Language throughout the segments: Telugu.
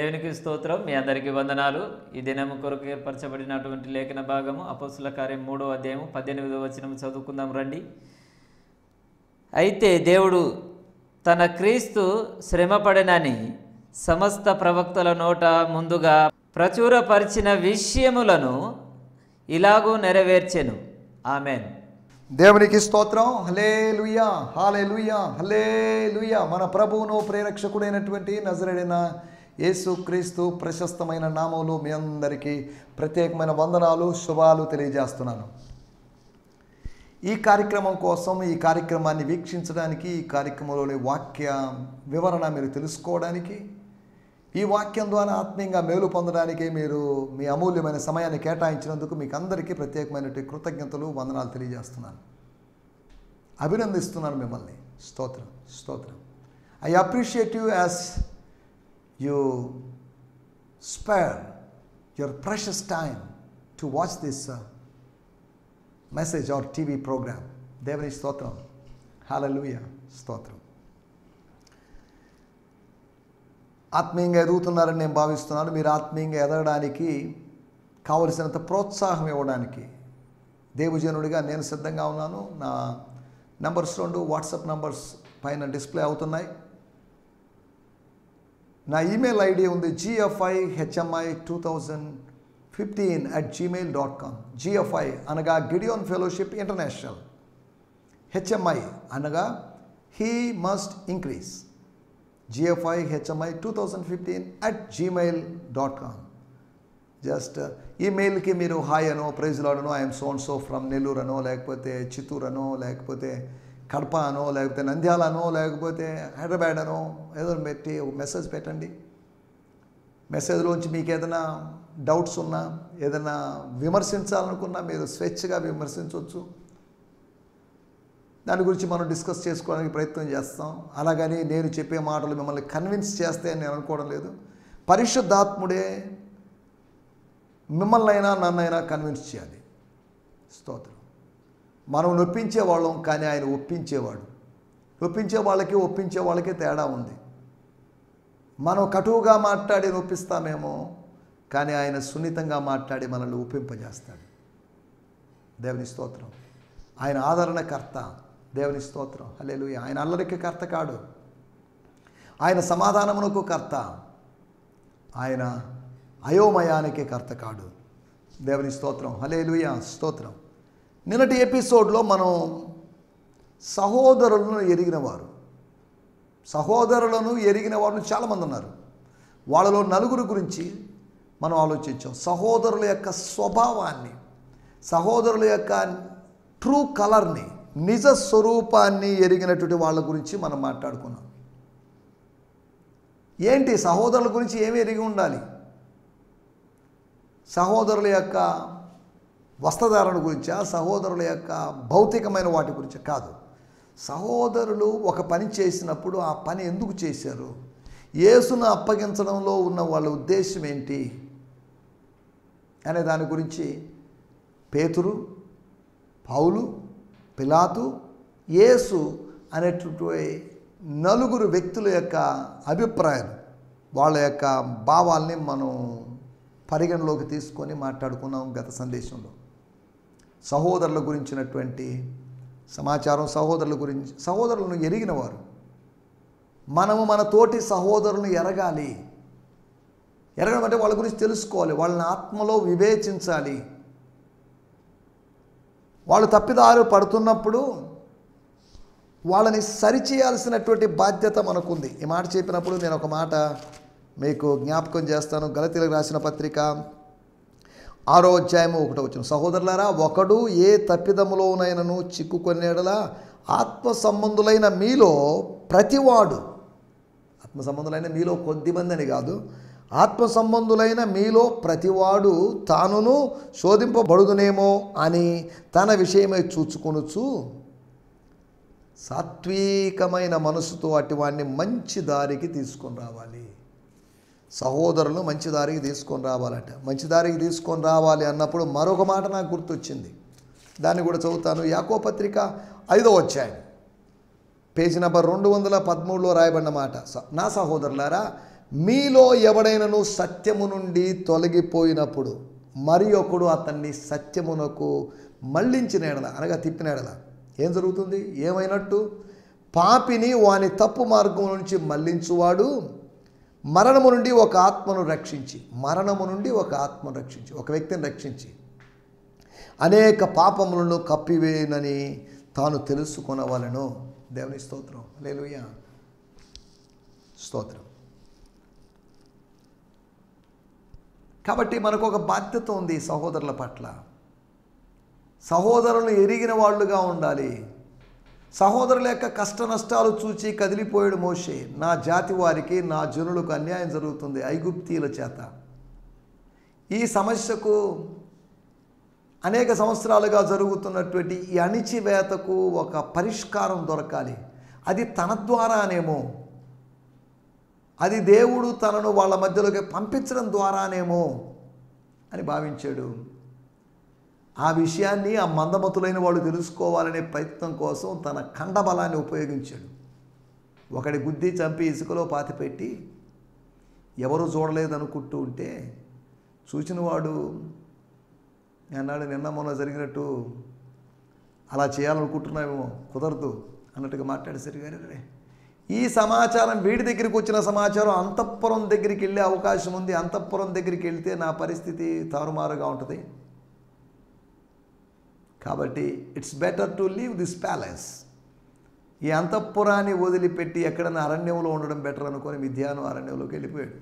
దేవునికి స్తోత్రం. మీ అందరికీ వందనాలు. ఈ దినము కొరకు ఏర్పరచబడినటువంటి లేఖన భాగము అపోస్తుల కార్యం 3వ అధ్యాయము 18వ వచనం చదువుకుందాం రండి. అయితే దేవుడు తన క్రీస్తు శ్రమపడనని సమస్త ప్రవక్తల నోట ముందుగా ప్రచురపరిచిన విషయములను ఇలాగూ నెరవేర్చెను. ఆమెన్. దేవునికి స్తోత్రం. హల్లెలూయా, హల్లెలూయా, హల్లెలూయా. మన ప్రభువును ప్రేరక్షకుడైనటువంటి నజరేయుడైన యేసుక్రీస్తు ప్రశస్తమైన నామములో మీ అందరికీ ప్రత్యేకమైన వందనాలు, శుభాలు తెలియజేస్తున్నాను. ఈ కార్యక్రమం కోసం, ఈ కార్యక్రమాన్ని వీక్షించడానికి, ఈ కార్యక్రమంలోని వాక్య వివరణ మీరు తెలుసుకోవడానికి, ఈ వాక్యం ద్వారా ఆత్మీయంగా మేలు పొందడానికి మీరు మీ అమూల్యమైన సమయాన్ని కేటాయించినందుకు మీకు అందరికీ ప్రత్యేకమైనటువంటి కృతజ్ఞతలు, వందనాలు తెలియజేస్తున్నాను. అభినందిస్తున్నాను మిమ్మల్ని. స్తోత్రం, స్తోత్రం. I appreciate you as you spare your precious time to watch this message or TV programme. దేవుని స్తోత్రం. హల్లెలూయా, స్తోత్రం. ఆత్మీయంగా ఎదుగుతున్నారని నేను భావిస్తున్నాను. మీరు ఆత్మీయంగా ఎదగడానికి కావలసినంత ప్రోత్సాహం ఇవ్వడానికి దేవజనుడిగా నేను సిద్ధంగా ఉన్నాను. నా నంబర్స్ 2 వాట్సాప్ నంబర్స్ పైన డిస్ప్లే అవుతున్నాయి. నా ఈమెయిల్ ఐడి ఉంది gfihmi2015@gmail.com. GFI అనగా గిడియోన్ ఫెలోషిప్ ఇంటర్నేషనల్, HMI అనగా he must increase. gfihmi2015@gmail.com. Just ఈమెయిల్కి మీరు హాయ్ అనో, ప్రైజ్ లాడనో, I'm so and so from Nellore అనో, లేకపోతే చిత్తూరు అనో, లేకపోతే కడప అనో, లేకపోతే నంద్యాల అనో, లేకపోతే హైదరాబాద్ అనో ఏదో పెట్టి ఒక మెసేజ్ పెట్టండి. మెసేజ్లోంచి మీకు ఏదైనా డౌట్స్ ఉన్నా, ఏదైనా విమర్శించాలనుకున్నా మీరు స్వేచ్ఛగా విమర్శించవచ్చు. దాని గురించి మనం డిస్కస్ చేసుకోవడానికి ప్రయత్నం చేస్తాం. అలాగని నేను చెప్పే మాటలు మిమ్మల్ని కన్విన్స్ చేస్తే అని నేను అనుకోవడం లేదు. పరిశుద్ధాత్ముడే మిమ్మల్నైనా నన్నైనా కన్విన్స్ చేయాలి. స్తోత్రం. మనం నొప్పించేవాళ్ళం, కానీ ఆయన ఒప్పించేవాడు. ఒప్పించే వాళ్ళకి తేడా ఉంది. మనం కటువుగా మాట్లాడి నొప్పిస్తామేమో, కానీ ఆయన సున్నితంగా మాట్లాడి మనల్ని ఒప్పింపజేస్తాడు. దేవుని స్తోత్రం. ఆయన ఆదరణకర్త. దేవుని స్తోత్రం. హల్లెలూయా. ఆయన అల్లరికి కర్త కాడు, ఆయన సమాధానమునకు కర్త, ఆయన అయోమయానికి కర్త కాడు. దేవుని స్తోత్రం. హల్లెలూయా, స్తోత్రం. నిన్నటి ఎపిసోడ్లో మనం సహోదరులను ఎరిగిన వారు చాలామంది ఉన్నారు. వాళ్ళలో నలుగురు గురించి మనం ఆలోచించాం. సహోదరుల యొక్క స్వభావాన్ని, సహోదరుల యొక్క ట్రూ కలర్ని, నిజ స్వరూపాన్ని ఎరిగినటువంటి వాళ్ళ గురించి మనం మాట్లాడుకున్నాం. ఏంటి సహోదరుల గురించి ఏమి ఎరిగి ఉండాలి? సహోదరుల యొక్క వస్త్రధారణ గురించా, సహోదరుల యొక్క భౌతికమైన వాటి గురించా? కాదు. సహోదరులు ఒక పని చేసినప్పుడు ఆ పని ఎందుకు చేశారు, యేసును అప్పగించడంలో ఉన్న వాళ్ళ ఉద్దేశం ఏంటి అనే దాని గురించి పేతురు, పౌలు, పిలాతు, యేసు అనేటువంటి నలుగురు వ్యక్తుల యొక్క అభిప్రాయాలు, వాళ్ళ యొక్క భావాల్ని మనం పరిగణలోకి తీసుకొని మాట్లాడుకున్నాం గత సందేశంలో. సహోదరుల గురించినటువంటి సమాచారం, సహోదరులను ఎరిగినవారు. మనము మన తోటి సహోదరులను ఎరగాలి. ఎరగడం అంటే వాళ్ళ గురించి తెలుసుకోవాలి, వాళ్ళని ఆత్మలో వివేచించాలి. వాళ్ళు తప్పిదారు పడుతున్నప్పుడు వాళ్ళని సరిచేయాల్సినటువంటి బాధ్యత మనకుంది. ఈ మాట చెప్పినప్పుడు నేను ఒక మాట మీకు జ్ఞాపకం చేస్తాను. గలతీయులకు రాసిన పత్రిక 6వ అధ్యాయము 1వ వచనం. సహోదరులారా, ఒకడు ఏ తప్పిదములోనైనను చిక్కుకొనేడలా ఆత్మ సంబంధులైన మీలో ప్రతివాడు, ఆత్మ సంబంధులైన మీలో కొద్దిమంది అని కాదు, ఆత్మ సంబంధులైన మీలో ప్రతివాడు తానును శోధింపబడుదునేమో అని తన విషయమై చూచుకొనుచు సాత్వికమైన మనసుతో అటువాడిని మంచి దారికి తీసుకొని రావాలి. సహోదరులను మంచి దారికి తీసుకొని రావాలట. మంచి దారికి తీసుకొని రావాలి అన్నప్పుడు మరొక మాట నాకు గుర్తొచ్చింది. దాన్ని కూడా చదువుతాను. యాకోబు పత్రిక 5వ అధ్యాయం పేజీ నెంబర్ 213లో రాయబడిన మాట. నా సహోదరులారా, మీలో ఎవడైనను సత్యము నుండి తొలగిపోయినప్పుడు మరి ఒకడు అతన్ని సత్యమునకు మళ్ళించిన ఎడల, అనగా తిప్పిన ఎడల ఏం జరుగుతుంది? ఏమైనట్టు? పాపిని వాని తప్పు మార్గం నుంచి మళ్ళించువాడు మరణము నుండి ఒక ఆత్మను రక్షించి, ఒక వ్యక్తిని రక్షించి అనేక పాపములను కప్పివేయనని తాను తెలుసుకొనవలెను. దేవుని స్తోత్రం. హల్లెలూయా. స్తోత్రం. కాబట్టి మనకు ఒక బాధ్యత ఉంది సహోదరుల పట్ల. సహోదరులను ఎరిగిన వాళ్ళుగా ఉండాలి. సహోదరుల యొక్క కష్ట నష్టాలు చూచి కదిలిపోయాడు మోషే. నా జాతి వారికి, నా జనులకు అన్యాయం జరుగుతుంది ఐగుప్తీయుల చేత. ఈ సమస్యకు అనేక సంవత్సరాలుగా జరుగుతున్నటువంటి ఈ అణిచివేతకు ఒక పరిష్కారం దొరకాలి. అది తన ద్వారానేమో, అది దేవుడు తనను వాళ్ళ మధ్యలోకి పంపించడం ద్వారానేమో అని భావించాడు. ఆ విషయాన్ని ఆ మందమతులైన వాళ్ళు తెలుసుకోవాలనే ప్రయత్నం కోసం తన కండబలాన్ని ఉపయోగించాడు. ఒకడి గుద్ది చంపి ఇసుకలో పాతిపెట్టి ఎవరు చూడలేదనుకుంటూ ఉంటే చూసినవాడు అన్నాడు, నిన్న మొన్న జరిగినట్టు అలా చేయాలనుకుంటున్నామేమో, కుదరదు అన్నట్టుగా మాట్లాడేసరిగానే ఈ సమాచారం వీడి దగ్గరికి వచ్చిన సమాచారం అంతఃపురం దగ్గరికి వెళ్ళే అవకాశం ఉంది. అంతఃపురం దగ్గరికి వెళ్తే నా పరిస్థితి తారుమారుగా ఉంటుంది. కాబట్టి it's better to leave this palace. ఈ అంతఃపురాన్ని వదిలిపెట్టి ఎక్కడైనా అరణ్యంలో ఉండడం బెటర్ అనుకొని మిథ్యాను అరణ్యంలోకి వెళ్ళిపోయాడు.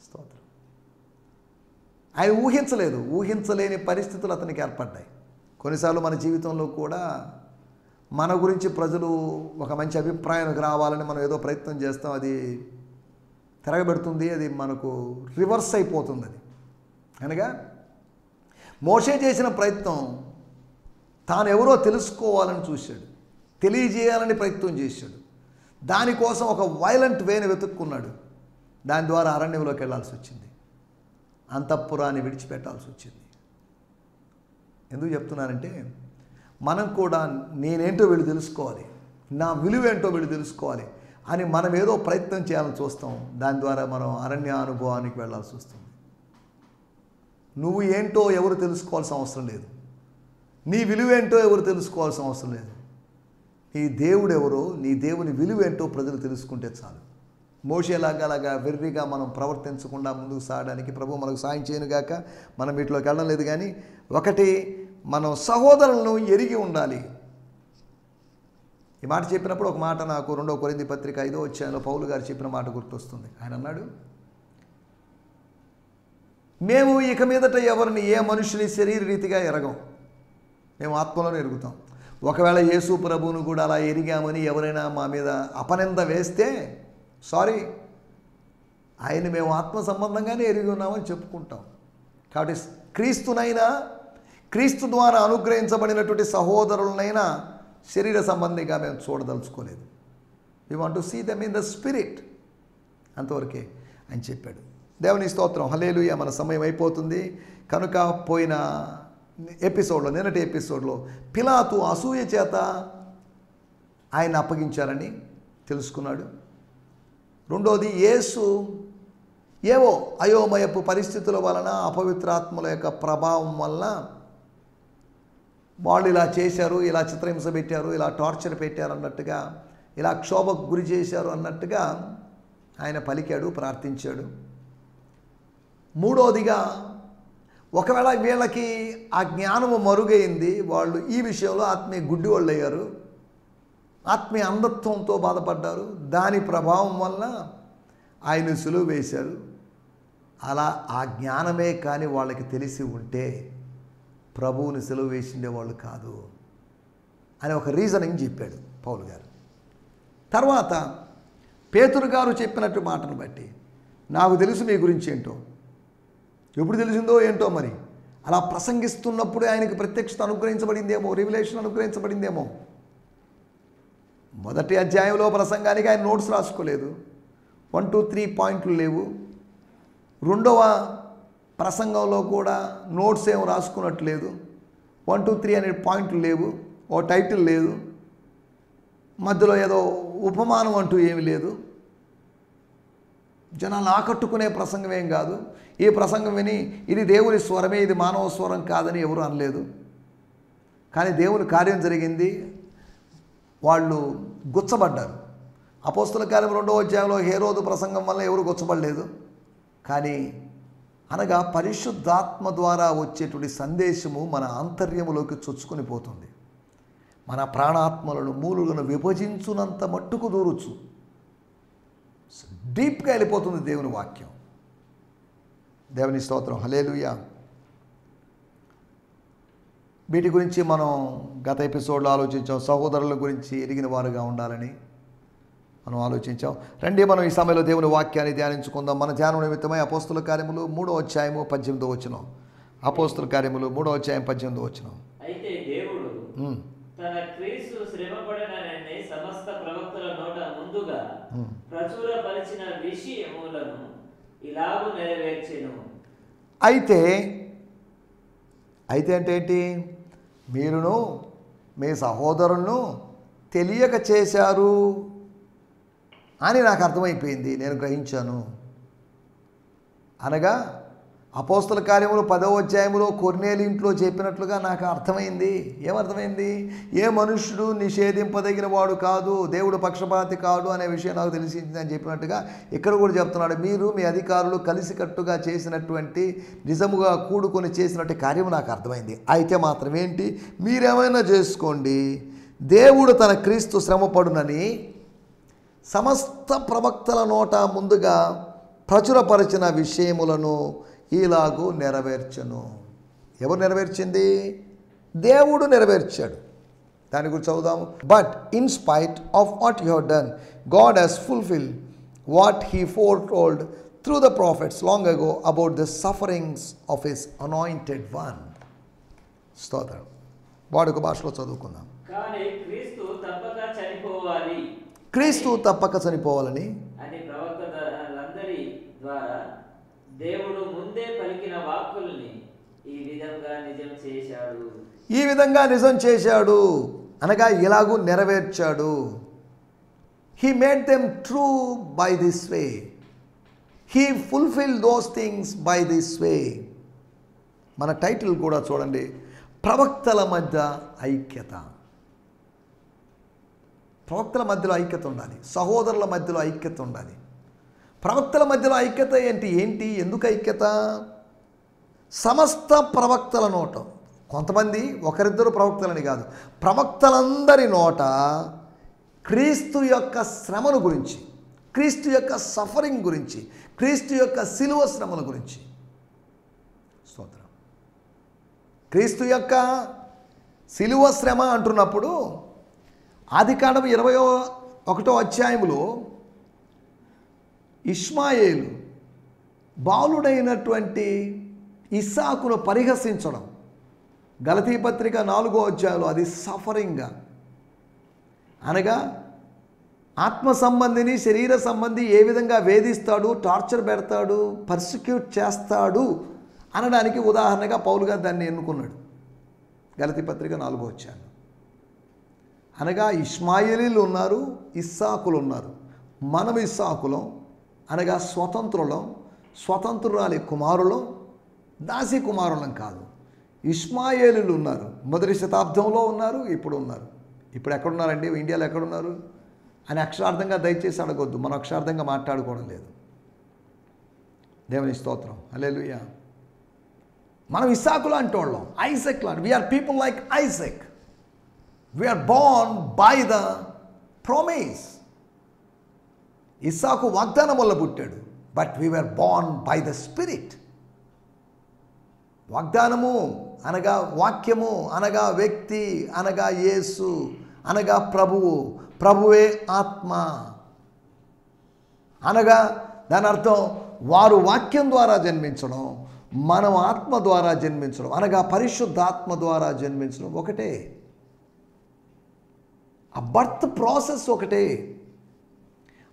స్తోత్రం. ఆయన ఊహించలేని పరిస్థితులు అతనికి ఏర్పడ్డాయి. కొన్నిసార్లు మన జీవితంలో కూడా మన గురించి ప్రజలు ఒక మంచి అభిప్రాయానికి రావాలని మనం ఏదో ప్రయత్నం చేస్తాం, అది తిరగబెడుతుంది, అది మనకు రివర్స్ అయిపోతుంది. అది అనగా మోషే చేసిన ప్రయత్నం తాను ఎవరో తెలుసుకోవాలని చూశాడు, తెలియజేయాలని ప్రయత్నం చేశాడు. దానికోసం ఒక వైలెంట్ వేని వెతుక్కున్నాడు. దాని ద్వారా అరణ్యంలోకి వెళ్ళాల్సి వచ్చింది, అంతఃపురాన్ని విడిచిపెట్టాల్సి వచ్చింది. ఎందుకు చెప్తున్నానంటే మనం కూడా నేనేంటో వీళ్ళు తెలుసుకోవాలి, నా విలువేంటో వీళ్ళు తెలుసుకోవాలి అని మనం ఏదో ప్రయత్నం చేయాలని చూస్తాం. దాని ద్వారా మనం అరణ్య అనుభవానికి వెళ్ళాల్సి వస్తుంది. నువ్వు ఏంటో ఎవరు తెలుసుకోవాల్సిన అవసరం లేదు, నీ విలువేంటో ఎవరు తెలుసుకోవాల్సిన అవసరం లేదు. నీ దేవుడు ఎవరో, నీ దేవుని విలువేంటో ప్రజలు తెలుసుకుంటే చాలు. మోషేలాగా అలాగా వెర్రిగా మనం ప్రవర్తించకుండా ముందుకు సాగడానికి ప్రభు మనకు సాయం చేయనుగాక. మనం వీటిలోకి వెళ్ళడం లేదు, కానీ ఒకటి, మనం సహోదరులను ఎరిగి ఉండాలి. ఈ మాట చెప్పినప్పుడు ఒక మాట నాకు 2 కొరింథీ పత్రిక 5వ అధ్యాయంలో పౌలు గారు చెప్పిన మాట గుర్తొస్తుంది. ఆయన అన్నాడు, మేము ఇక మీదట ఎవరిని ఏ మనుషుని శరీర రీతిగా ఎరగం, మేము ఆత్మలోనే ఎరుగుతాం. ఒకవేళ యేసు ప్రభువును కూడా అలా ఎరిగామని ఎవరైనా మా మీద అపనింద వేస్తే సారీ, ఆయన మేము ఆత్మ సంబంధంగానే ఎరిగి ఉన్నామని చెప్పుకుంటాం. కాబట్టి క్రీస్తునైనా, క్రీస్తు ద్వారా అనుగ్రహించబడినటువంటి సహోదరులనైనా శరీర సంబంధిగా మేము చూడదలుచుకోలేదు. We want to see them in the spirit. అంతవరకే ఆయన చెప్పాడు. దేవుని స్తోత్రం. హల్లెలూయా. మన సమయం అయిపోతుంది కనుక పోయిన ఎపిసోడ్లో, నిన్నటి ఎపిసోడ్లో పిలాతు అసూయ చేత ఆయన అప్పగించారని తెలుసుకున్నాడు. రెండోది, యేసు ఏవో అయోమయపు పరిస్థితుల వలన, అపవిత్రాత్మల యొక్క ప్రభావం వలన వాళ్ళు ఇలా చేశారు, ఇలా చిత్రహింస పెట్టారు, ఇలా టార్చర్ పెట్టారు అన్నట్టుగా, ఇలా క్షోభకు గురి చేశారు అన్నట్టుగా ఆయన పలికాడు, ప్రార్థించాడు. మూడోదిగా, ఒకవేళ వీళ్ళకి ఆ జ్ఞానము మరుగైంది, వాళ్ళు ఈ విషయంలో ఆత్మీయ గుడ్డి వాళ్ళు అయ్యారు, ఆత్మీయ అంధత్వంతో బాధపడ్డారు, దాని ప్రభావం వల్ల ఆయన సులువు వేశారు. అలా ఆ జ్ఞానమే కానీ వాళ్ళకి తెలిసి ఉంటే ప్రభువుని సెలవు వేసిండే వాళ్ళు కాదు అని ఒక రీజనింగ్ చెప్పాడు పౌలు గారు. తర్వాత పేతురు గారు చెప్పినట్టు మాటను బట్టి నాకు తెలుసు మీ గురించి ఏంటో, ఎప్పుడు తెలిసిందో ఏంటో, మరి అలా ప్రసంగిస్తున్నప్పుడే ఆయనకి ప్రత్యక్షత అనుగ్రహించబడిందేమో, రివిలేషన్ అనుగ్రహించబడిందేమో. మొదటి అధ్యాయంలో ప్రసంగానికి ఆయన నోట్స్ రాసుకోలేదు, 1, 2, 3 పాయింట్లు లేవు. రెండవ ప్రసంగంలో కూడా నోట్స్ ఏం రాసుకున్నట్లేదు, 1, 2, 3 అనే పాయింట్లు లేవు, ఓ టైటిల్ లేదు, మధ్యలో ఏదో ఉపమానం అంటూ ఏమీ లేదు. జనాలను ఆకట్టుకునే ప్రసంగం ఏం కాదు. ఈ ప్రసంగం విని ఇది దేవుని స్వరమే, ఇది మానవ స్వరం కాదని ఎవరు అనలేదు. కానీ దేవుని కార్యం జరిగింది, వాళ్ళు గుచ్చబడ్డారు. అపోస్తల కార్యం 2వ అధ్యాయంలో హేరోదు ప్రసంగం వల్ల ఎవరు గుచ్చబడలేదు. కానీ అనగా పరిశుద్ధాత్మ ద్వారా వచ్చేటువంటి సందేశము మన ఆంతర్యములోకి చొచ్చుకొని పోతుంది. మన ప్రాణాత్మలను మూలులను విభజించునంత మట్టుకు దూరచ్చు. డీప్గా వెళ్ళిపోతుంది దేవుని వాక్యం. దేవుని స్తోత్రం, హల్లెలూయా. వీటి గురించి మనం గత ఎపిసోడ్లో ఆలోచించాం. సహోదరుల గురించి ఎరిగిన వారుగా ఉండాలని మనం ఆలోచించాం. రండి మనం ఈ సమయంలో దేవుని వాక్యాన్ని ధ్యానించుకుందాం. మన ధ్యానం నిమిత్తమై అపోస్తల కార్యములు 3వ అధ్యాయము 18వ వచనం. అపోస్తల కార్యములు 3వ అధ్యాయం 18వ వచనం. అయితే దేవుడు తన క్రీస్తు శ్రమపడనని సమస్త ప్రవక్తల నోట ముందుగా ప్రచురపరిచిన విషయములను ఇలాగు నెరవేర్చెను. అయితే అంటే ఏంటి? మీరును మీ సహోదరులను తెలియక చేశారు అని నాకు అర్థమైపోయింది, నేను గ్రహించాను. అనగా అపోస్తల కార్యములు 10వ అధ్యాయంలో కొర్నేలి ఇంట్లో చెప్పినట్లుగా నాకు అర్థమైంది. ఏమర్థమైంది? ఏ మనుష్యుడు నిషేధింపదగిన వాడు కాదు, దేవుడు పక్షపాతి కాదు అనే విషయం నాకు తెలిసింది అని చెప్పినట్టుగా ఇక్కడ కూడా చెప్తున్నాడు. మీరు మీ అధికారులు కలిసికట్టుగా చేసినటువంటి, నిజముగా కూడుకొని చేసినట్టు కార్యం నాకు అర్థమైంది. అయితే మాత్రం ఏంటి? మీరేమైనా చేసుకోండి, దేవుడు తన క్రీస్తు శ్రమపడునని సమస్త ప్రవక్తల నోట ముందుగా ప్రచురపరిచిన విషయములను ఇలాగూ నెరవేర్చను. ఎవరు నెరవేర్చింది? దేవుడు నెరవేర్చాడు. దాని గురించి చదువుదాము. But in spite of what you have done, God has fulfilled what he foretold through the prophets long ago about the sufferings of his anointed one. స్తోత్రం. వాడుక భాషలో చదువుకుందాం. కానీ క్రీస్తు తప్పక చనిపోవాలి, క్రీస్తు తప్పక చనిపోవాలని అని ప్రవక్తలందరి ద్వారా దేవుడు ముందే పలికిన వాక్కుల్ని ఈ విధంగా నిజం చేశాడు. ఈ విధంగా నిజం చేశాడు అనగా ఇలాగూ నెరవేర్చాడు. He made them true by this way, he fulfil those things by this way. మన టైటిల్ కూడా చూడండి, ప్రవక్తల మధ్య ఐక్యత. ప్రవక్తల మధ్యలో ఐక్యత ఉండాలి, సహోదరుల మధ్యలో ఐక్యత ఉండాలి. ప్రవక్తల మధ్యలో ఐక్యత ఏంటి? ఎందుకు ఐక్యత? సమస్త ప్రవక్తల నోట, కొంతమంది ఒకరిద్దరు ప్రవక్తలని కాదు, ప్రవక్తలందరి నోట క్రీస్తు యొక్క శ్రమను గురించి, క్రీస్తు యొక్క సఫరింగ్ గురించి, క్రీస్తు యొక్క శిలువ శ్రమల గురించి. స్తోత్రం. క్రీస్తు యొక్క శిలువ శ్రమ అంటున్నప్పుడు ఆదికాండం 21వ అధ్యాయంలో ఇష్మాయేలు బాలుడైనటువంటి ఇస్సాకును పరిహసించడం, గలతీ పత్రిక 4వ అధ్యాయంలో అది సఫరింగ్గా, అనగా ఆత్మ సంబంధిని శరీర సంబంధి ఏ విధంగా వేధిస్తాడు, టార్చర్ పెడతాడు, పర్సిక్యూట్ చేస్తాడు అనడానికి ఉదాహరణగా పౌలు గారు దాన్ని ఎన్నుకున్నాడు. గలతీ పత్రిక 4వ అధ్యాయం. అనగా ఇష్మాయేలీలు ఉన్నారు, ఇస్సాకులు ఉన్నారు. మనం ఇస్సాకులం అనగా స్వతంత్రులం, స్వతంత్రురాలి కుమారులం, దాసి కుమారులం కాదు. ఇష్మాయేలీలు ఉన్నారు, మొదటి శతాబ్దంలో ఉన్నారు, ఇప్పుడు ఉన్నారు. ఇప్పుడు ఎక్కడున్నారండి? ఇండియాలో ఎక్కడున్నారు అని అక్షరార్థంగా దయచేసి అడగొద్దు, మనం అక్షరార్థంగా మాట్లాడుకోవడం లేదు. దేవుని స్తోత్రం, హల్లెలూయా. మనం ఇస్సాకులు అంటే వాళ్ళం, ఐజాక్ లాంటి. We are people like Isaac. We are born by the promise. ఇస్సాకు వాగ్దానం వల్ల పుట్టాడు, but we are born by the spirit. వాగ్దానము అనగా వాక్యము, అనగా వ్యక్తి, అనగా యేసు, అనగా ప్రభువు, ప్రభువే ఆత్మ. అనగా దాని అర్థం వారు వాక్యం ద్వారా జన్మించడం, మనం ఆత్మ ద్వారా జన్మించడం, అనగా పరిశుద్ధాత్మ ద్వారా జన్మించడం ఒకటే. ఆ బర్త్ ప్రాసెస్ ఒకటే.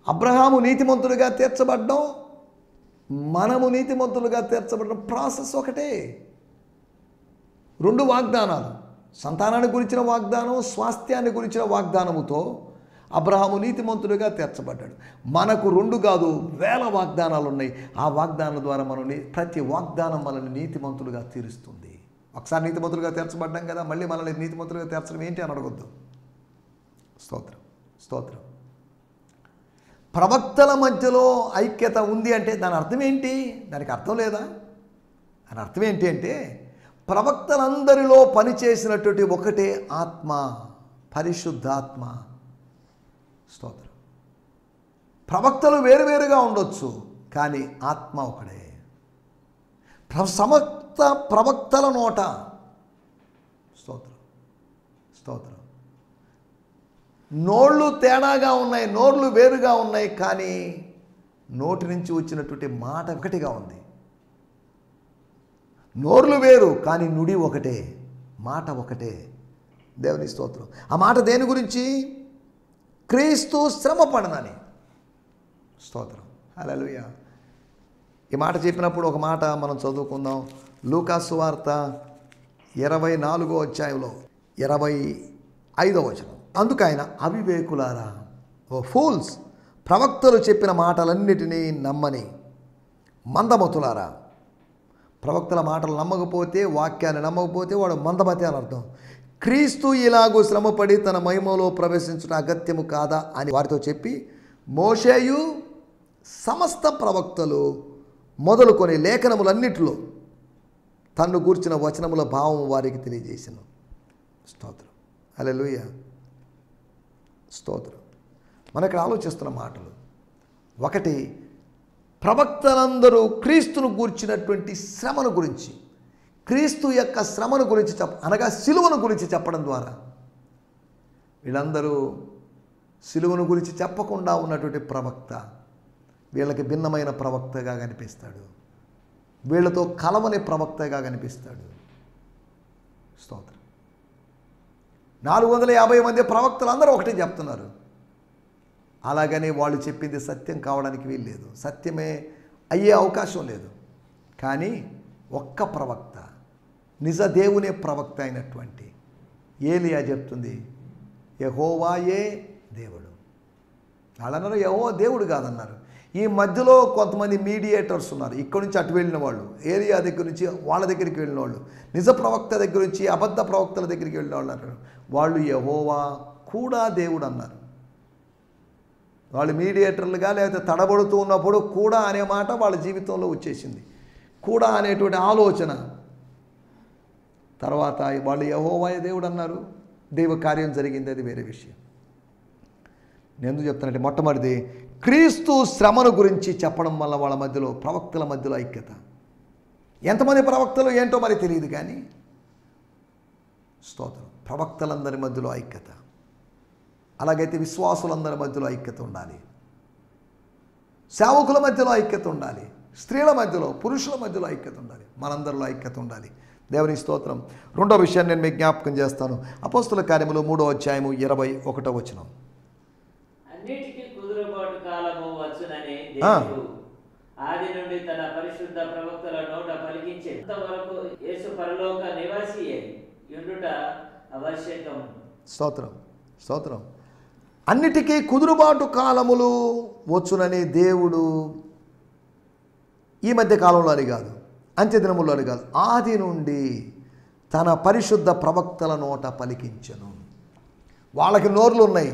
అబ్రహాము నీతిమంతులుగా తీర్చబడ్డం, మనము నీతిమంతులుగా తీర్చబడ్డం ప్రాసెస్ ఒకటే. రెండు వాగ్దానాలు, సంతానాన్ని గురించిన వాగ్దానం, స్వాస్థ్యాన్ని గురించిన వాగ్దానముతో అబ్రహాము నీతిమంతుడిగా తీర్చబడ్డాడు. మనకు 2 కాదు 1000 వాగ్దానాలు ఉన్నాయి. ఆ వాగ్దానాల ద్వారా ప్రతి వాగ్దానం మనల్ని నీతిమంతులుగా తీరుస్తుంది. ఒకసారి నీతిమంతులుగా తీర్చబడ్డాం కదా, మళ్ళీ మనల్ని నీతిమంతులుగా తీర్చడం ఏంటి అని అడగొద్దు. స్తోత్రం, స్తోత్రం. ప్రవక్తల మధ్యలో ఐక్యత ఉంది అంటే దాని అర్థం ఏంటి? దానికి అర్థం లేదా? దాని అర్థం ఏంటి అంటే ప్రవక్తలందరిలో పనిచేసినటువంటి ఒకటే ఆత్మ, పరిశుద్ధాత్మ. స్తోత్రం. ప్రవక్తలు వేరువేరుగా ఉండొచ్చు, కానీ ఆత్మ ఒకడే. సమస్త ప్రవక్తల నోట స్తోత్రం, స్తోత్రం. నోళ్ళు తేడాగా ఉన్నాయి, నోళ్ళు వేరుగా ఉన్నాయి, కానీ నోటి నుంచి వచ్చినటువంటి మాట ఒకటిగా ఉంది. నోర్లు వేరు కానీ నుడి ఒకటే, మాట ఒకటే. దేవుని స్తోత్రం. ఆ మాట దేని గురించి? క్రీస్తు శ్రమ పడనని. స్తోత్రం, హల్లెలూయా. ఈ మాట చెప్పినప్పుడు ఒక మాట మనం చదువుకుందాం. లూకా సువార్త 24వ అధ్యాయంలో 25వ వచనం. అందుకు ఆయన, అవివేకులారా, ఓ ఫూల్స్, ప్రవక్తలు చెప్పిన మాటలన్నిటినీ నమ్మని మందమతులారా. ప్రవక్తల మాటలు నమ్మకపోతే, వాక్యాన్ని నమ్మకపోతే వాడు మందమతి అని అర్థం. క్రీస్తు ఇలాగూ శ్రమపడి తన మహిమలో ప్రవేశించడం అగత్యము కాదా అని వారితో చెప్పి, మోషేయు సమస్త ప్రవక్తలు మొదలుకొని లేఖనములన్నిటిలో తన్ను గూర్చిన వచనముల భావము వారికి తెలియజేసెను. స్తోత్రం, హల్లెలూయా, స్తోత్రం. మనం ఇక్కడ ఆలోచిస్తున్న మాటలు ఒకటి, ప్రవక్తలందరూ క్రీస్తును గూర్చినటువంటి శ్రమను గురించి, క్రీస్తు యొక్క శ్రమను గురించి అనగా సిలువను గురించి చెప్పడం ద్వారా, వీళ్ళందరూ సిలువను గురించి చెప్పకుండా ఉన్నటువంటి ప్రవక్త వీళ్ళకి భిన్నమైన ప్రవక్తగా కనిపిస్తాడు, వీళ్ళతో కలవని ప్రవక్తగా కనిపిస్తాడు. స్తోత్రం. 450 మంది ప్రవక్తలు అందరూ ఒకటే చెప్తున్నారు. అలాగని వాళ్ళు చెప్పింది సత్యం కావడానికి వీల్లేదు, సత్యమే అయ్యే అవకాశం లేదు. కానీ ఒక్క ప్రవక్త, నిజ దేవునే ప్రవక్త అయినటువంటి ఏలియా చెప్తుంది, యెహోవాయే దేవుడు. వాళ్ళన్నారు యెహోవా దేవుడు కాదన్నారు. ఈ మధ్యలో కొంతమంది మీడియేటర్స్ ఉన్నారు, ఇక్కడి నుంచి అటు వెళ్ళిన వాళ్ళు, ఏలియా దగ్గర నుంచి వాళ్ళ దగ్గరికి వెళ్ళిన వాళ్ళు, నిజ ప్రవక్త దగ్గర నుంచి అబద్ధ ప్రవక్తల దగ్గరికి వెళ్ళిన వాళ్ళు అన్నారు. వాళ్ళు యెహోవా కూడా దేవుడు అన్నారు. వాళ్ళు మీడియేటర్లుగా లేకపోతే తడబడుతూ ఉన్నప్పుడు కూడా అనే మాట వాళ్ళ జీవితంలో వచ్చేసింది. కూడా అనేటువంటి ఆలోచన. తర్వాత వాళ్ళు యెహోవాయే దేవుడు అన్నారు, దైవ కార్యం జరిగింది, అది వేరే విషయం. నేను ఎందుకు చెప్తానంటే, మొట్టమొదటిది క్రీస్తు శ్రమను గురించి చెప్పడం వల్ల వాళ్ళ మధ్యలో, ప్రవక్తల మధ్యలో ఐక్యత. ఎంతమంది ప్రవక్తలు ఏంటో మరి తెలియదు, కానీ స్తోత్రం, ప్రవక్తలందరి మధ్యలో ఐక్యత. అలాగైతే విశ్వాసులందరి మధ్యలో ఐక్యత ఉండాలి, సేవకుల మధ్యలో ఐక్యత ఉండాలి, స్త్రీల మధ్యలో, పురుషుల మధ్యలో ఐక్యత ఉండాలి, మనందరిలో ఐక్యత ఉండాలి. దేవుని స్తోత్రం. రెండో విషయాన్ని నేను మీకు జ్ఞాపకం చేస్తాను. అపోస్తుల కార్యములు 3వ అధ్యాయము 21వ వచనం. అన్నిటికీ కుదురుబాటు కాలము వచ్చునని దేవుడు ఆది నుండి తన పరిశుద్ధ ప్రవక్తల నోట పలికించెను. అంతవరకు యేసు పరలోక నివాసి యుండుట ఆవశ్యకం. స్తోత్రం, స్తోత్రం. అన్నిటికీ కుదురుబాటు కాలములు వచ్చునని దేవుడు ఈ మధ్య కాలంలో అని కాదు, అంత్యదినముల్లో అని కాదు, ఆది నుండి తన పరిశుద్ధ ప్రవక్తల నోట పలికించెను. వాళ్ళకి నోర్లు ఉన్నాయి,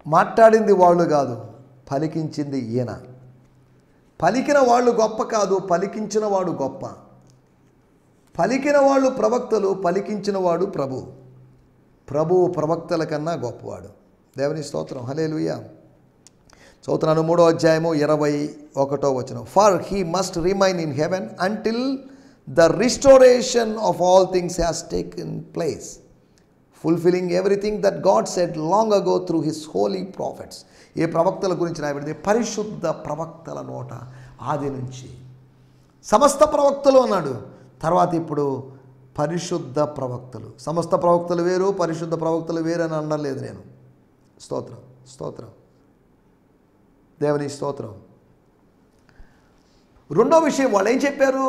మాట్లాడింది వాళ్ళు కాదు, పలికించింది ఈయన. పలికిన వాళ్ళు గొప్ప కాదు, పలికించిన వాడు గొప్ప. పలికిన వాళ్ళు ప్రవక్తలు, పలికించిన వాడు ప్రభు. ప్రభువు ప్రవక్తల కన్నా గొప్పవాడు. దేవుని స్తోత్రం, హల్లెలూయా. చదువుతున్నాను 3వ అధ్యాయము 21వ వచనం. For he must remain in heaven until the restoration of all things has taken place, fulfilling everything that God said long ago through his holy prophets. ఏ ప్రవక్తల గురించి రాయబడింది? పరిశుద్ధ ప్రవక్తల నోట ఆది నుంచి. సమస్త ప్రవక్తలు అన్నాడు, తర్వాత ఇప్పుడు పరిశుద్ధ ప్రవక్తలు. సమస్త ప్రవక్తలు వేరు, పరిశుద్ధ ప్రవక్తలు వేరు అని అనలేదు నేను. స్తోత్రం, స్తోత్రం, దేవుని స్తోత్రం. రెండో విషయం, వాళ్ళు ఏం చెప్పారు?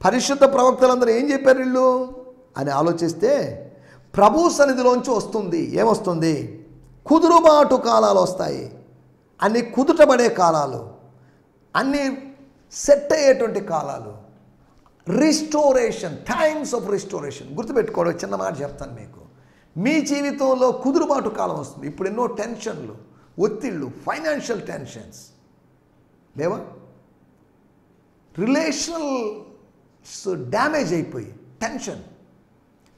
పరిశుద్ధ ప్రవక్తలందరూ ఏం చెప్పారు వీళ్ళు అని ఆలోచిస్తే, ప్రభు సన్నిధిలోంచి వస్తుంది. ఏమొస్తుంది? కుదురుబాటు కాలాలు వస్తాయి, అన్ని కుదుటబడే కాలాలు, అన్నీ సెట్ అయ్యేటువంటి కాలాలు. Restoration, times of restoration. గుర్తుపెట్టుకోవడం, చిన్న మాట చెప్తాను మీకు. మీ జీవితంలో కుదురుబాటు కాలం వస్తుంది. ఇప్పుడు ఎన్నో టెన్షన్లు, ఒత్తిళ్ళు, ఫైనాన్షియల్ టెన్షన్స్ లేవా? రిలేషనల్స్ డ్యామేజ్ అయిపోయి టెన్షన్,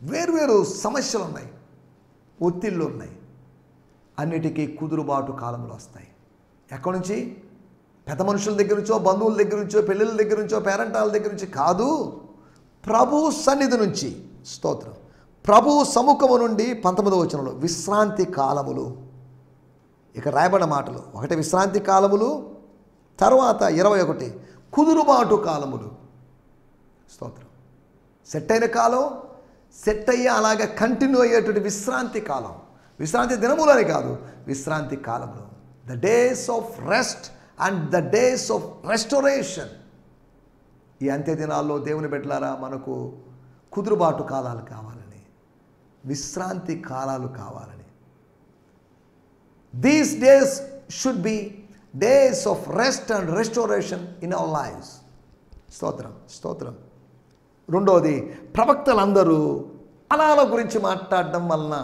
వేరువేరు సమస్యలు ఉన్నాయి, ఒత్తిళ్ళు ఉన్నాయి. అన్నిటికీ కుదురుబాటు కాలంలో వస్తాయి. ఎక్కడి నుంచి? పెద్ద మనుషుల దగ్గర నుంచో, బంధువుల దగ్గర నుంచో, పెళ్ళిళ్ళ దగ్గర నుంచో, పేరెంటాల దగ్గర నుంచి కాదు, ప్రభు సన్నిధి నుంచి. స్తోత్రం. ప్రభు సముఖము నుండి 19వ వచనంలో విశ్రాంతి కాలములు. ఇక రాయబడిన మాటలు, ఒకటి విశ్రాంతి కాలములు, తర్వాత 21 కుదురుబాటు కాలములు. స్తోత్రం. సెట్ అయిన కాలం, సెట్ అయ్యి అలాగే కంటిన్యూ అయ్యేటువంటి విశ్రాంతి కాలం. విశ్రాంతి దినములు అని కాదు, విశ్రాంతి కాలంలో. The days of rest and the days of restoration. ఈ అంత్య దినాల్లో దేవుని బిడ్డలారా, మనకు కుదురుబాటు కాలాలు కావాలని, విశ్రాంతి కాలాలు కావాలని. These days should be days of rest and restoration in our lives. స్తోత్రం, స్తోత్రం. రెండవది, ప్రవక్తలందరూ కాలాల గురించి మాట్లాడడం వలన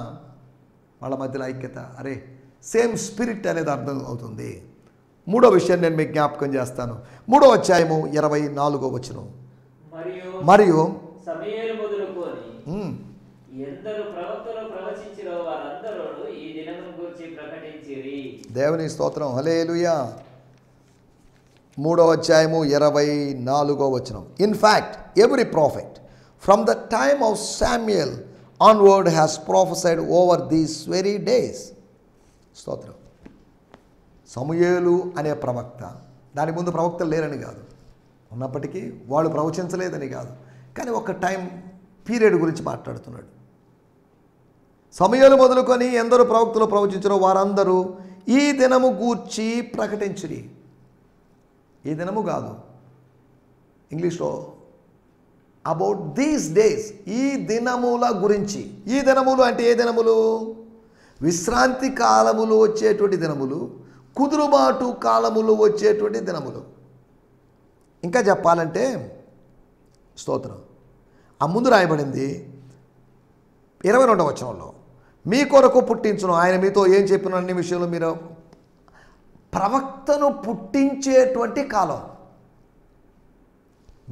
వాళ్ళ మధ్యలో ఐక్యత, అరే సేమ్ స్పిరిట్ అనేది అర్థం అవుతుంది. మూడో విషయం నేను మీకు జ్ఞాపకం చేస్తాను. 3వ అధ్యాయము 24వ వచనం. మరియు సమూయేలు మొదలుకొని ఎందరు ప్రవక్తలు ప్రవచించిరో వారందరూ ఈ దినమును గురించి ప్రకటించిరి. దేవుని స్తోత్రం. హల్లెలూయా. 3వ అధ్యాయము 24వ వచనం. In fact every prophet from the time of Samuel onward has prophesied over these very days. స్తోత్రం. సమూయేలు అనే ప్రవక్త, దాని ముందు ప్రవక్తలు లేరని కాదు, ఉన్నప్పటికీ వాళ్ళు ప్రవచించలేదని కాదు, కానీ ఒక టైం పీరియడ్ గురించి మాట్లాడుతున్నాడు. సమూయేలు మొదలుకొని ఎందరో ప్రవక్తలు ప్రవచించారో వారందరూ ఈ దినము గూర్చి ప్రకటించిరి. ఈ దినము కాదు, ఇంగ్లీష్లో అబౌట్ దీస్ డేస్, ఈ దినముల గురించి. ఈ దినములు అంటే ఏ దినములు? విశ్రాంతి కాలములు వచ్చేటువంటి దినములు, కుదురుబాటు కాలములు వచ్చేటువంటి దినములు. ఇంకా చెప్పాలంటే స్తోత్రం, ఆ ముందు రాయబడింది 22వ వచనంలో, మీ కొరకు పుట్టించును ఆయన మీతో ఏం చెప్పిన అన్ని విషయంలో. మీరు ప్రవక్తను పుట్టించేటువంటి కాలం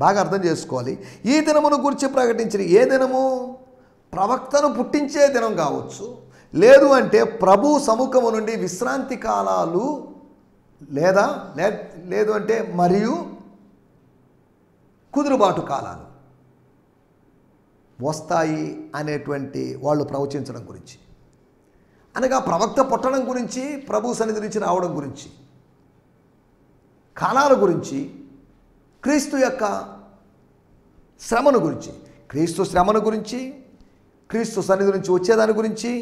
బాగా అర్థం చేసుకోవాలి. ఈ దినమును గురించి ప్రకటించిన ఏ దినము? ప్రవక్తను పుట్టించే దినం కావచ్చు, లేదు అంటే ప్రభు సముఖము నుండి విశ్రాంతి కాలాలు, లేదా లేదు అంటే మరియు కుదురుబాటు కాలాలు వస్తాయి అనేటువంటి వాళ్ళు ప్రవచించడం గురించి. అనగా ప్రవక్త పుట్టడం గురించి, ప్రభు సన్నిధి నుంచి రావడం గురించి, కాలాల గురించి, క్రీస్తు యొక్క శ్రమను గురించి, క్రీస్తు శ్రమను గురించి, క్రీస్తు సన్నిధి నుంచి వచ్చేదాని గురించి,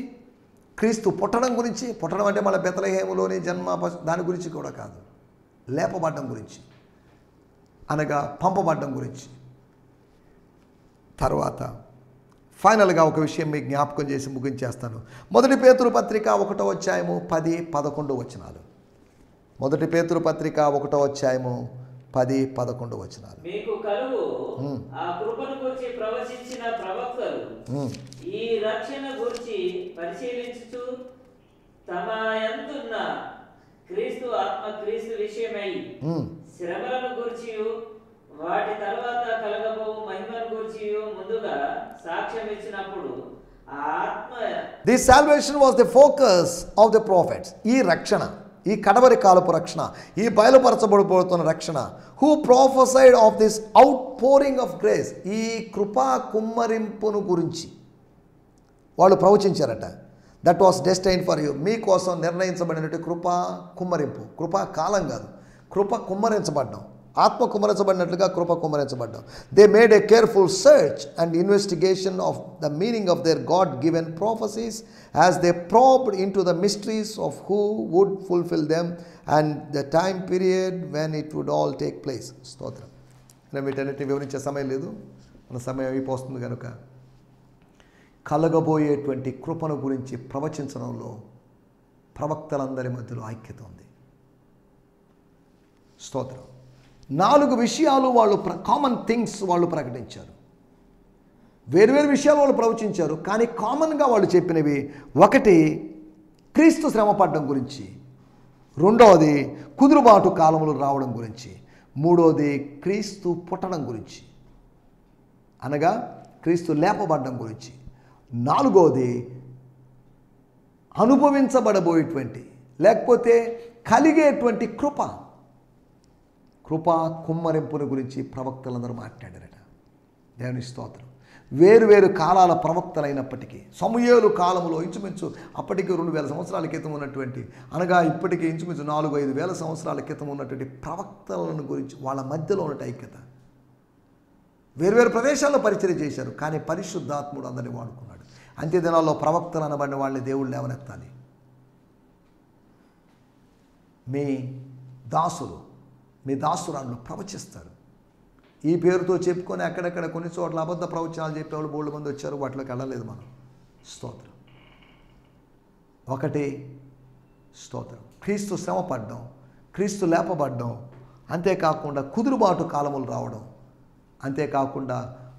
క్రీస్తు పుట్టడం గురించి. పుట్టడం అంటే మన బెత్లెహేములోని జన్మ దాని గురించి కూడా కాదు, లేపబడ్డం గురించి, అనగా పంపబడ్డం గురించి. తర్వాత ఫైనల్గా ఒక విషయం మీకు జ్ఞాపకం చేసి ముగించేస్తాను. 1 పేతురు పత్రిక 1వ అధ్యాయము 10-11 వచనాలు. 1 పేతురు పత్రిక 1వ అధ్యాయము 10-11 వచనాలు. మీకు కలుగు ఆ కృపను గురించి ప్రవచించిన ప్రవక్తలు ఈ రక్షణ గురించి పరిశీలించుచు తమ యందున్న క్రీస్తు ఆత్మ క్రీస్తు విషయమై శ్రమలను గురించి వాటి తర్వాత కలగబోవు మహిమను గురించి ముందుగా సాక్ష్యం ఇచ్చినప్పుడు ఆ ఆత్మ. This salvation was the focus of the prophets. ఈ రక్షణ, ఈ కడవరి కాలపు రక్షణ, ఈ బయలుపరచబడిపోతున్న రక్షణ, who prophesied of this outpouring of grace, ఈ కృపా కుమ్మరింపును గురించి వాళ్ళు ప్రవచించారట. That was destined for you. మీకోసం నిర్ణయించబడినట్టు కృపా కుమ్మరింపు. కృపా కాలం కాదు, కృప కుమ్మరించబడ్డం, ఆత్మ కుమ్మరించబడినట్లుగా కృప కుమ్మరించబడ్డం. They made a careful search and investigation of the meaning of their God given prophecies as they probed into the mysteries of who would fulfill them and the time period when it would all take place. స్తోత్రం. నేను వీటన్నిటిని వివరించే సమయం లేదు, మన సమయం అయిపోతుంది కనుక కలగబోయేటువంటి కృపను గురించి ప్రవచించడంలో ప్రవక్తలందరి మధ్యలో ఐక్యత ఉంది. స్తోత్రం. 4 విషయాలు వాళ్ళు కామన్ థింగ్స్ వాళ్ళు ప్రకటించారు. వేరువేరు విషయాలు వాళ్ళు ప్రవచించారు, కానీ కామన్గా వాళ్ళు చెప్పినవి, ఒకటి క్రీస్తు శ్రమపడడం గురించి, రెండవది కుదురుబాటు కాలములు రావడం గురించి, మూడవది క్రీస్తు పుట్టడం గురించి అనగా క్రీస్తు లేపబడడం గురించి, నాలుగవది అనుభవించబడబోయేటువంటి లేకపోతే కలిగేటువంటి కృప కుమ్మరింపుని గురించి ప్రవక్తలందరూ మాట్లాడారట. దేవుని స్తోత్రం. వేరు కాలాల ప్రవక్తలైనప్పటికీ సమూయేలు కాలంలో ఇంచుమించు అప్పటికి 2000 సంవత్సరాల క్రితం ఉన్నటువంటి, అనగా ఇప్పటికీ ఇంచుమించు 4-5 వేల సంవత్సరాల క్రితం ఉన్నటువంటి ప్రవక్తలను గురించి వాళ్ళ మధ్యలో ఉన్న ఐక్యత. వేరువేరు ప్రదేశాల్లో పరిచయం చేశారు, కానీ పరిశుద్ధాత్ముడు అందరినీ వాడుకున్నాడు. అంత్య దినాల్లో ప్రవక్తలు అనబడిన వాళ్ళని దేవుళ్ళు లేవనెత్తాలి. మీ దాసురాళ్ళు ప్రవచిస్తారు. ఈ పేరుతో చెప్పుకొని అక్కడక్కడ కొన్ని చోట్ల అబద్ధ ప్రవచనాలు చెప్పేవాళ్ళు బోల్డ్ మంది వచ్చారు, వాటిలోకి వెళ్ళలేదు మనం. స్తోత్రం. ఒకటి స్తోత్రం, క్రీస్తు శ్రమపడడం, క్రీస్తు లేపబడడం, అంతేకాకుండా కుదురుబాటు కాలములు రావడం, అంతేకాకుండా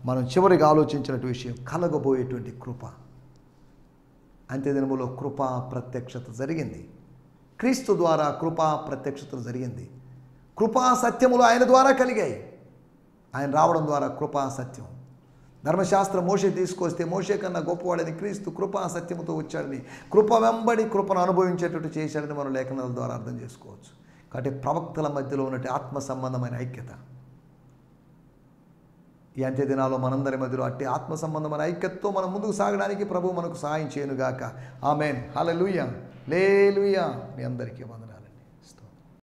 మనం చివరిగా ఆలోచించినట్టు విషయం కలగబోయేటువంటి కృప. అంత్యదినములో కృపా ప్రత్యక్షత జరిగింది. క్రీస్తు ద్వారా కృపా ప్రత్యక్షత జరిగింది. కృపా సత్యములు ఆయన ద్వారా కలిగాయి. ఆయన రావడం ద్వారా కృపా సత్యం. ధర్మశాస్త్రం మోషే తీసుకొస్తే మోషే కన్నా గొప్పవాడని క్రీస్తు కృపా సత్యముతో వచ్చాడని, కృప వెంబడి కృపను అనుభవించేటట్టు చేశాడని మనం లేఖనాల ద్వారా అర్థం చేసుకోవచ్చు. కాబట్టి ప్రవక్తల మధ్యలో ఉన్నట్టు ఆత్మ సంబంధమైన ఐక్యత. ఈ అంత్య దినాల్లో మనందరి మధ్యలో అట్టి ఆత్మ సంబంధమైన ఐక్యతతో మనం ముందుకు సాగడానికి ప్రభు మనకు సహాయం చేయనుగాక. ఆమేన్. హల్లెలూయా. హల్లెలూయా. మీ అందరికీ వందనాలు.